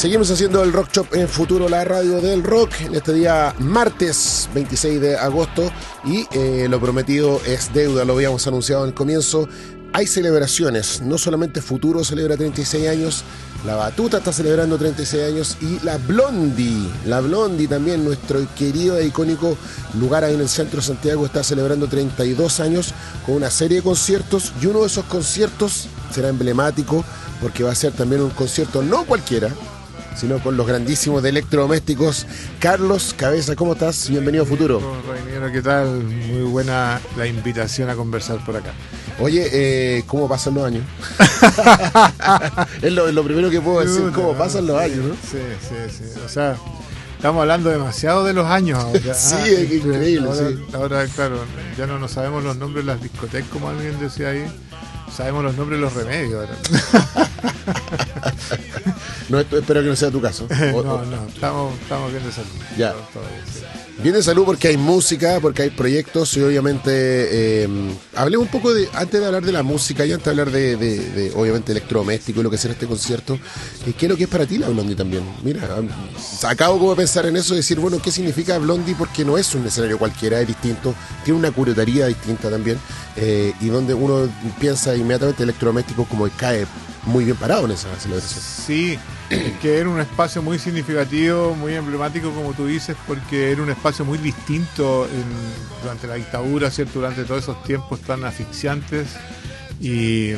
Seguimos haciendo el Rock Shop en Futuro, la radio del rock, en este día martes 26 de agosto y lo prometido es deuda, lo habíamos anunciado en el comienzo. Hay celebraciones, no solamente Futuro celebra 36 años, La Batuta está celebrando 36 años y la Blondie también, nuestro querido e icónico lugar ahí en el centro de Santiago, está celebrando 32 años con una serie de conciertos y uno de esos conciertos será emblemático porque va a ser también un concierto no cualquiera, sino con los grandísimos de Electrodomésticos. Carlos Cabeza, ¿cómo estás? Bienvenido a Futuro. Reiniero, ¿qué tal? Muy buena la invitación a conversar por acá. Oye, ¿cómo pasan los años? Es lo primero que puedo decir, ¿cómo pasan los años? ¿No? Sí. O sea, estamos hablando demasiado de los años ahora. Sí, es increíble. Ahora, claro, ya no nos sabemos los nombres de las discotecas, como alguien decía ahí. Sabemos los nombres de los remedios ahora. No, espero que no sea tu caso. No, estamos bien de salud. Ya. Todo bien, sí. Bien de salud porque hay música, porque hay proyectos y obviamente hablemos un poco de, antes de hablar de la música y antes de hablar de obviamente electrodoméstico y lo que será este concierto, ¿qué es lo que es para ti la Blondie también? Mira, acabo como de pensar en eso, de decir, bueno, ¿qué significa Blondie? Porque no es un escenario cualquiera, es distinto, tiene una curaduría distinta también y donde uno piensa inmediatamente electrodoméstico como que cae muy bien parado en esa celebración. Sí, es que era un espacio muy significativo, muy emblemático, como tú dices, porque era un espacio muy distinto durante la dictadura, ¿cierto? Durante todos esos tiempos tan asfixiantes y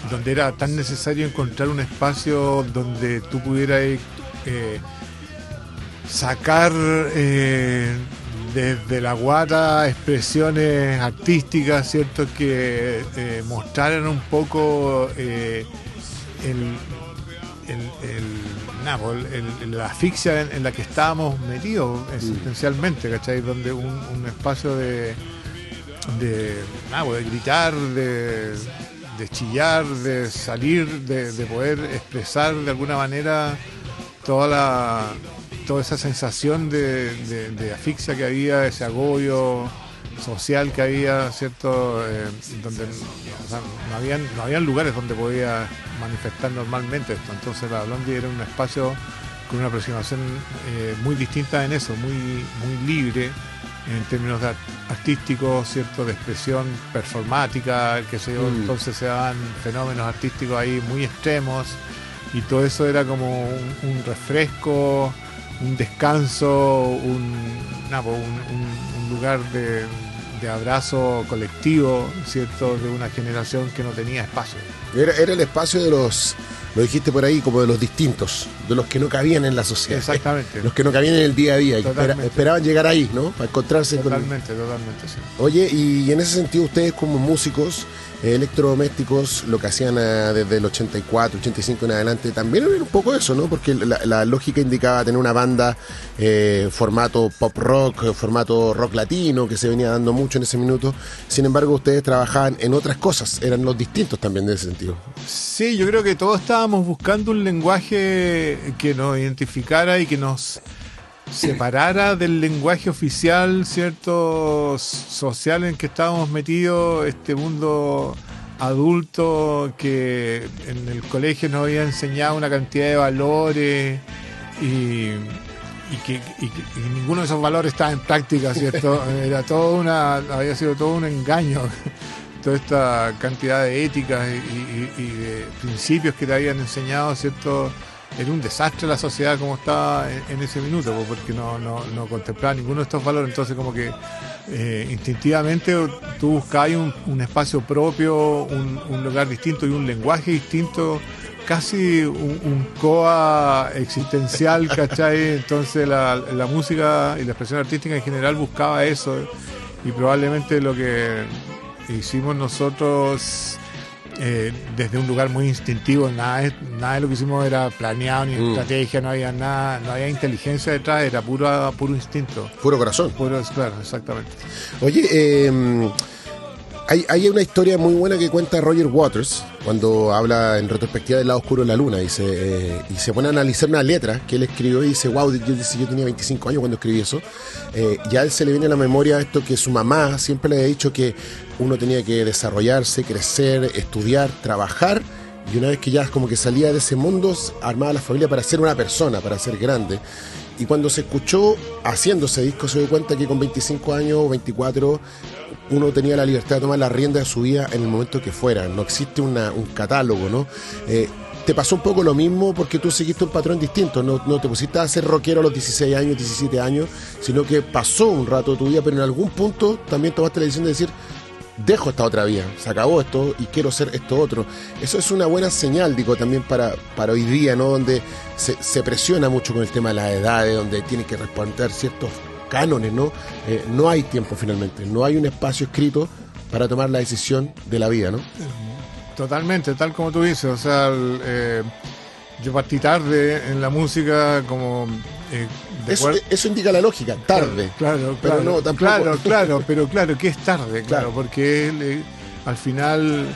donde era tan necesario encontrar un espacio donde tú pudieras sacar desde la guata expresiones artísticas, ¿cierto? Que mostraran un poco la asfixia en la que estábamos metidos existencialmente, ¿cachai? Donde un espacio de gritar, de chillar, de salir, de poder expresar de alguna manera toda esa sensación de asfixia que había, ese agobio social que había, ¿cierto? Donde no habían lugares donde podía manifestar normalmente esto. Entonces la Blondie era un espacio con una aproximación muy distinta en eso, muy libre en términos artísticos, ¿cierto? De expresión performática, que se entonces se daban fenómenos artísticos ahí muy extremos y todo eso era como un refresco, un descanso, un lugar de abrazo colectivo, ¿cierto? De una generación que no tenía espacio. Era el espacio de los, lo dijiste por ahí, como de los distintos, de los que no cabían en la sociedad. Exactamente. Los que no cabían en el día a día, que esperaban llegar ahí, ¿no? Para encontrarse totalmente, sí. Oye, y en ese sentido ustedes como músicos electrodomésticos, lo que hacían desde el 84, 85 en adelante, también era un poco eso, ¿no? Porque la lógica indicaba tener una banda formato pop rock, formato rock latino, que se venía dando mucho en ese minuto. Sin embargo, ustedes trabajaban en otras cosas, eran los distintos también en ese sentido. Sí, yo creo que todos estábamos buscando un lenguaje que nos identificara y que nos separara del lenguaje oficial, cierto, social en que estábamos metidos, este mundo adulto que en el colegio nos había enseñado una cantidad de valores y que ninguno de esos valores estaba en práctica, cierto. Había sido todo un engaño, toda esta cantidad de éticas y de principios que te habían enseñado, cierto. Era un desastre la sociedad como estaba en ese minuto, porque no contemplaba ninguno de estos valores. Entonces como que instintivamente tú buscabas un espacio propio, un lugar distinto y un lenguaje distinto, casi un coa existencial, ¿cachai? Entonces la música y la expresión artística en general buscaba eso, y probablemente lo que hicimos nosotros desde un lugar muy instintivo, nada de lo que hicimos era planeado ni estrategia, no había nada, no había inteligencia detrás, era puro instinto, puro corazón, claro, exactamente. Oye, hay una historia muy buena que cuenta Roger Waters cuando habla en retrospectiva del lado oscuro de la luna y se pone a analizar una letra que él escribió y dice, wow, yo tenía 25 años cuando escribí eso. Ya a él se le viene a la memoria esto que su mamá siempre le había dicho, que uno tenía que desarrollarse, crecer, estudiar, trabajar y una vez que ya como que salía de ese mundo, armaba la familia para ser una persona, para ser grande. Y cuando se escuchó haciendo ese disco, se dio cuenta que con 25 años o 24 uno tenía la libertad de tomar la rienda de su vida en el momento que fuera. No existe un catálogo, ¿no? Te pasó un poco lo mismo porque tú seguiste un patrón distinto. No te pusiste a ser rockero a los 16 años, 17 años, sino que pasó un rato de tu vida, pero en algún punto también tomaste la decisión de decir: dejo esta otra vida, se acabó esto y quiero ser esto otro. Eso es una buena señal, digo, también para hoy día, ¿no? Donde se presiona mucho con el tema de las edades, donde tiene que responder ciertos cánones, ¿no? No hay tiempo finalmente, no hay un espacio escrito para tomar la decisión de la vida, ¿no? Totalmente, tal como tú dices, o sea, yo partí tarde en la música como... eso indica la lógica, tarde. Claro, pero no, tampoco. Claro, ¿qué es tarde? Claro, porque al final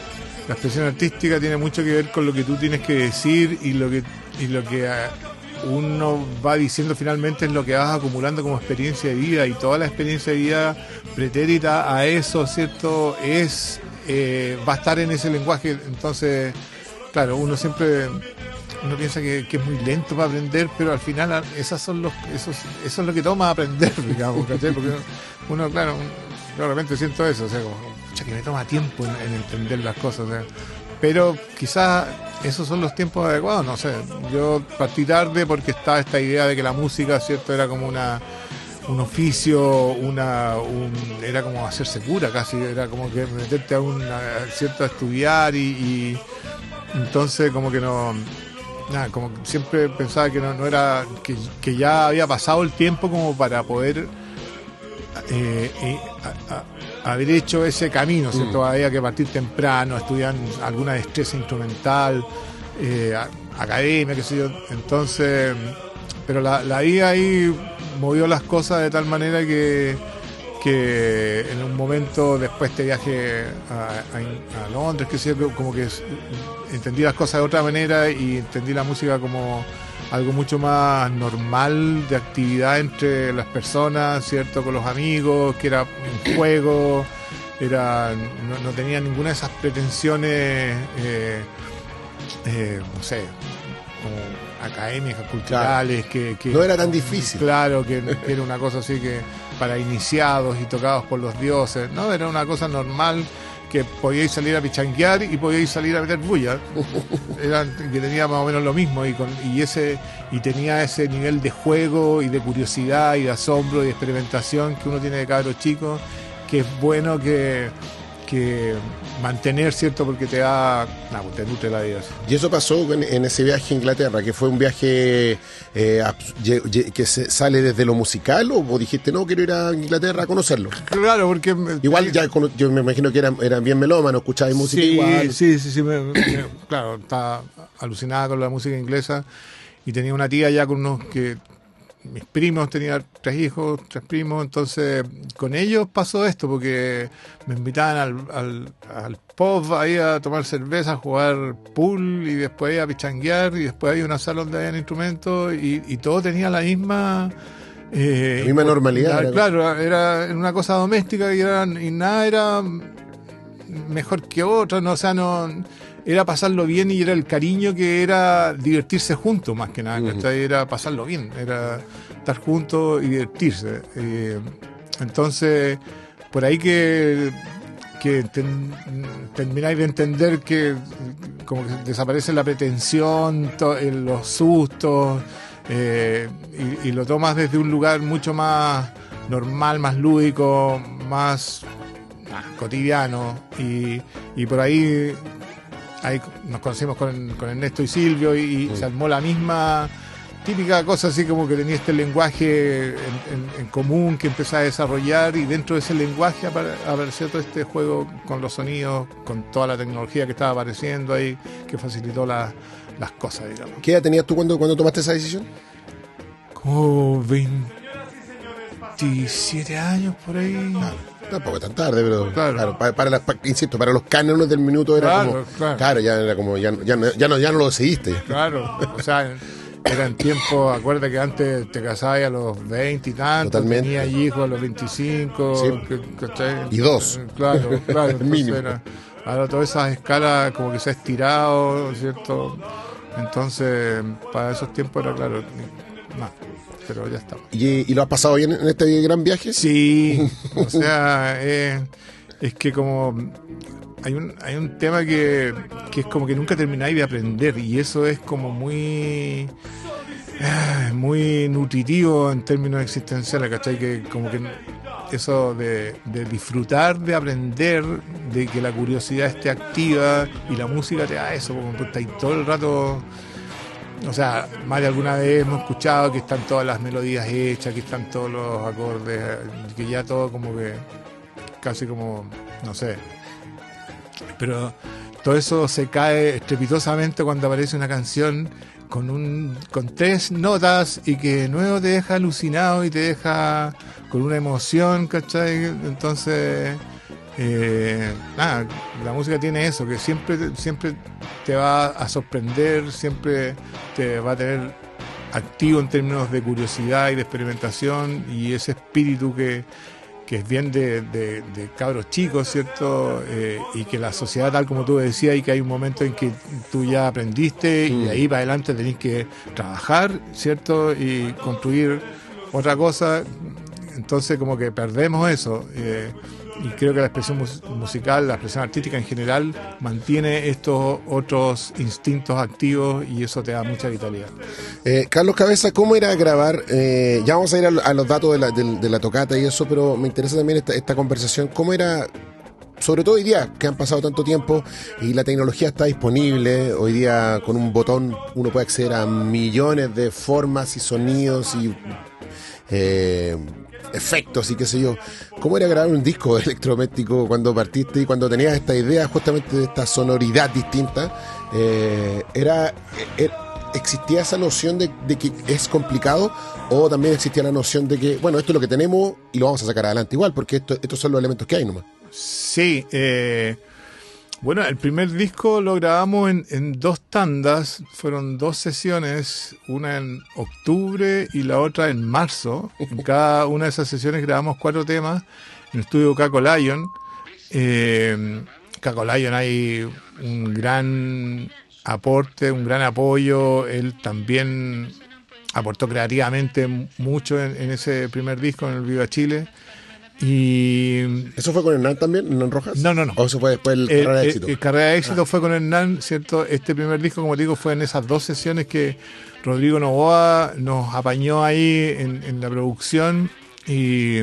la expresión artística tiene mucho que ver con lo que tú tienes que decir y lo que uno va diciendo finalmente es lo que vas acumulando como experiencia de vida, y toda la experiencia de vida pretérita a eso, ¿cierto? Va a estar en ese lenguaje. Entonces, claro, uno piensa que es muy lento para aprender, pero al final eso es lo que toma aprender, digamos, ¿cachai? Porque uno, claro, de repente siento eso, o sea, como, pucha, que me toma tiempo en entender las cosas, o sea, pero quizás esos son los tiempos adecuados, no sé. Yo partí tarde porque estaba esta idea de que la música, ¿cierto?, era como un oficio, era como hacerse cura casi, era como que meterte a estudiar y entonces como que no, nada, como que siempre pensaba que no era, que ya había pasado el tiempo como para poder haber hecho ese camino, ¿cierto? Había que partir temprano, estudiar alguna destreza instrumental, academia, qué sé yo, entonces, pero la vida ahí movió las cosas de tal manera que en un momento después de este viaje a Londres, que sé yo, como que entendí las cosas de otra manera y entendí la música como algo mucho más normal de actividad entre las personas, ¿cierto? Con los amigos, que era un juego, no tenía ninguna de esas pretensiones, no sé, como académicas, culturales, claro, que no era tan difícil. Claro, que era una cosa así que para iniciados y tocados por los dioses, no, era una cosa normal, que podíais salir a pichanguear y podíais salir a meter bulla. Que tenía más o menos lo mismo y tenía ese nivel de juego y de curiosidad y de asombro y de experimentación que uno tiene de cabro chico, que es bueno que mantener, ¿cierto? Porque te nutre la vida. Y eso pasó en ese viaje a Inglaterra, que fue un viaje que sale desde lo musical, o dijiste, no, quiero ir a Inglaterra a conocerlo. Claro, porque... Igual yo me imagino que eran bien melómanos, escuchabas música igual. Sí, claro, estaba alucinada con la música inglesa y tenía una tía ya con mis primos, tenía 3 hijos, 3 primos, entonces con ellos pasó esto, porque me invitaban al pub ahí a tomar cerveza, a jugar pool y después a pichanguear, y después había una sala donde habían instrumentos y todo tenía la misma normalidad. Claro, era una cosa doméstica y nada era mejor que otra, no, o sea, no... Era pasarlo bien y era el cariño que era divertirse juntos, más que nada, era pasarlo bien, era estar juntos y divertirse. Entonces, por ahí que termináis de entender que como que desaparece la pretensión, los sustos, y lo tomas desde un lugar mucho más normal, más lúdico, más cotidiano, y por ahí nos conocimos con Ernesto y Silvio y se armó la misma típica cosa, así como que tenía este lenguaje en común que empezaba a desarrollar, y dentro de ese lenguaje apareció todo este juego con los sonidos, con toda la tecnología que estaba apareciendo ahí, que facilitó las cosas, digamos. ¿Qué edad tenías tú cuando tomaste esa decisión? Como 27 años por ahí. Tampoco tan tarde, pero claro, insisto, para los cánones del minuto era ya era como ya no lo seguiste. Claro, o sea, era en tiempo, acuérdate que antes te casabas a los 20 y tantos, totalmente. Tenías hijos a los 25, sí. Y 2. Claro, el mínimo. Ahora todas esas escalas como que se ha estirado, ¿cierto? Entonces, para esos tiempos era claro, más, pero ya está. ¿Y lo has pasado bien en este gran viaje? Sí, o sea, es que como hay un tema que es como que nunca termináis de aprender, y eso es como muy nutritivo en términos existenciales, ¿cachai? Que como que eso de disfrutar, de aprender, de que la curiosidad esté activa, y la música te da eso, como que estáis todo el rato. O sea, más de alguna vez hemos escuchado que están todas las melodías hechas, que están todos los acordes, que ya todo como que casi como, no sé. Pero todo eso se cae estrepitosamente cuando aparece una canción con 3 notas y que de nuevo te deja alucinado y te deja con una emoción, ¿cachai? Entonces, nada, la música tiene eso, que siempre te va a sorprender, siempre te va a tener activo en términos de curiosidad y de experimentación, y ese espíritu que es bien de cabros chicos, ¿cierto? Y que la sociedad, tal como tú decías, y que hay un momento en que tú ya aprendiste y de ahí para adelante tenés que trabajar, ¿cierto? Y construir otra cosa. Entonces como que perdemos eso. Y creo que la expresión musical, la expresión artística en general, mantiene estos otros instintos activos, y eso te da mucha vitalidad. Carlos Cabeza, ¿cómo era grabar? Ya vamos a ir a los datos de la tocata y eso, pero me interesa también esta conversación. ¿Cómo era, sobre todo hoy día, que han pasado tanto tiempo y la tecnología está disponible? Hoy día con un botón uno puede acceder a millones de formas y sonidos y efectos y qué sé yo. ¿Cómo era grabar un disco electrodoméstico cuando partiste y cuando tenías esta idea justamente de esta sonoridad distinta? ¿Existía esa noción de que es complicado, o también existía la noción de que, bueno, esto es lo que tenemos y lo vamos a sacar adelante igual, porque estos son los elementos que hay nomás? Sí, bueno, el primer disco lo grabamos en 2 tandas, fueron 2 sesiones, una en octubre y la otra en marzo. En cada una de esas sesiones grabamos 4 temas en el estudio Caco Lion. Caco Lion hay un gran aporte, un gran apoyo. Él también aportó creativamente mucho en ese primer disco, en el Viva Chile. Y ¿eso fue con Hernán también, Hernán Rojas? No. ¿O eso fue después el Carrera de Éxito? El Carrera de Éxito fue con Hernán, ¿cierto? Este primer disco, como te digo, fue en esas 2 sesiones que Rodrigo Novoa nos apañó ahí en la producción, y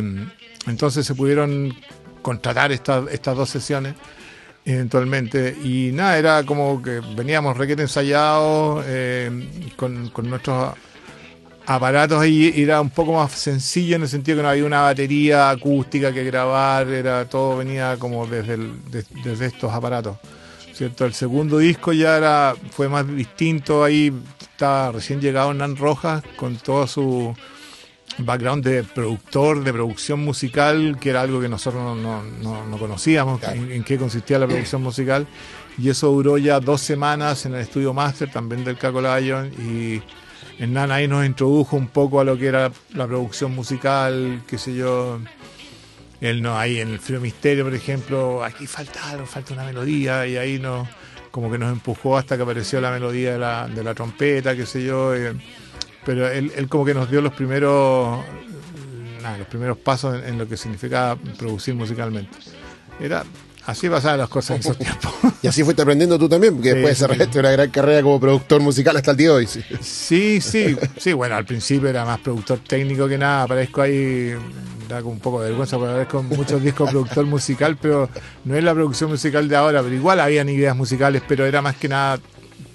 entonces se pudieron contratar estas 2 sesiones eventualmente, y nada, era como que veníamos requete ensayados con nuestros aparatos ahí. Era un poco más sencillo en el sentido que no había una batería acústica que grabar, todo venía como desde estos aparatos, ¿cierto? El segundo disco ya fue más distinto. Ahí estaba recién llegado Hernán Rojas con todo su background de productor, de producción musical, que era algo que nosotros no conocíamos, claro, en qué consistía la producción musical, y eso duró ya 2 semanas en el estudio Master, también del Caco Lion, y Hernán ahí nos introdujo un poco a lo que era la producción musical, qué sé yo. Él ahí en el Frío Misterio, por ejemplo, aquí falta una melodía, y ahí como que nos empujó hasta que apareció la melodía de la trompeta, qué sé yo. Pero él como que nos dio los primeros pasos en lo que significaba producir musicalmente. Así pasaban las cosas en esos tiempos. Y así fuiste aprendiendo tú también, porque después desarrollaste una gran carrera como productor musical hasta el día de hoy. Sí, bueno, al principio era más productor técnico que nada. Aparezco ahí, da como un poco de vergüenza porque aparezco en muchos discos productor musical, pero no es la producción musical de ahora. Pero igual habían ideas musicales, pero era más que nada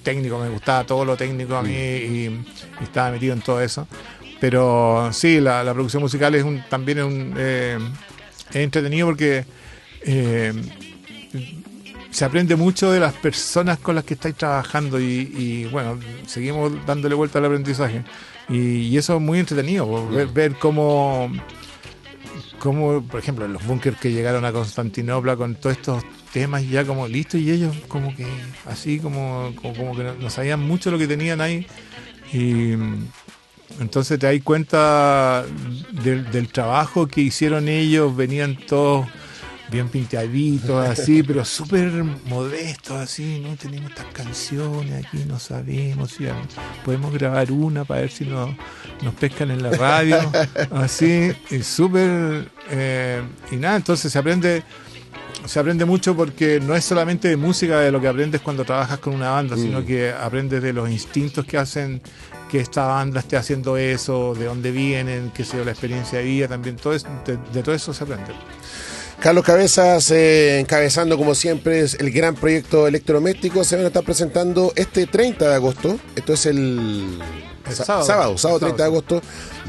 técnico. Me gustaba todo lo técnico a mí, y estaba metido en todo eso. Pero sí, la producción musical también es entretenido porque se aprende mucho de las personas con las que estáis trabajando, y bueno, seguimos dándole vuelta al aprendizaje, y eso es muy entretenido, ver cómo, por ejemplo, los bunkers que llegaron a Constantinopla con todos estos temas ya como listos, y ellos como que así como que no sabían mucho lo que tenían ahí, y entonces te das cuenta del trabajo que hicieron ellos. Venían todos bien pintaditos, así, pero súper modestos, así, no tenemos estas canciones aquí, no sabemos si podemos grabar una para ver si nos pescan en la radio, así, y súper, y nada, entonces se aprende mucho porque no es solamente de música de lo que aprendes cuando trabajas con una banda, sino que aprendes de los instintos que hacen que esta banda esté haciendo eso, de dónde vienen, qué sé yo, la experiencia de vida, también todo eso, de todo eso se aprende. Carlos Cabezas, encabezando como siempre el gran proyecto Electrodoméstico, se van a estar presentando este 30 de agosto, esto es el sábado 30 de agosto,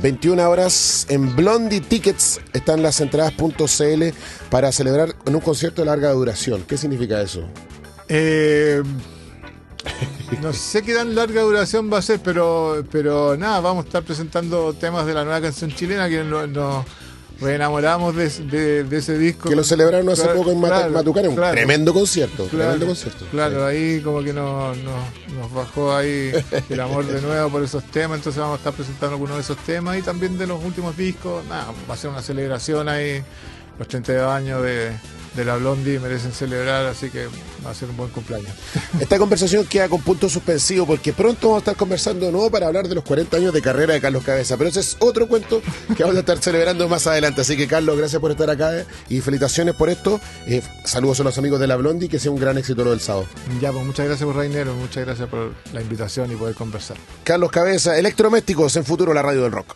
21 horas en Blondie Tickets, están las entradas.cl para celebrar en un concierto de larga duración. ¿Qué significa eso? No sé qué tan larga duración va a ser, pero nada, vamos a estar presentando temas de la nueva canción chilena que nos reenamoramos de ese disco. Que lo celebraron hace poco en Matucana, un tremendo concierto. Claro, ahí como que nos bajó ahí el amor de nuevo por esos temas, entonces vamos a estar presentando algunos de esos temas y también de los últimos discos. Nada, va a ser una celebración ahí, los 32 años de la Blondie merecen celebrar, así que va a ser un buen cumpleaños. Esta conversación queda con punto suspensivo porque pronto vamos a estar conversando de nuevo para hablar de los 40 años de carrera de Carlos Cabeza, pero ese es otro cuento que vamos a estar celebrando más adelante. Así que, Carlos, gracias por estar acá y felicitaciones por esto. Saludos a los amigos de la Blondie, que sea un gran éxito lo del sábado. Ya, pues muchas gracias por Rainero, muchas gracias por la invitación y poder conversar. Carlos Cabeza, Electrodomésticos en Futuro, la radio del rock.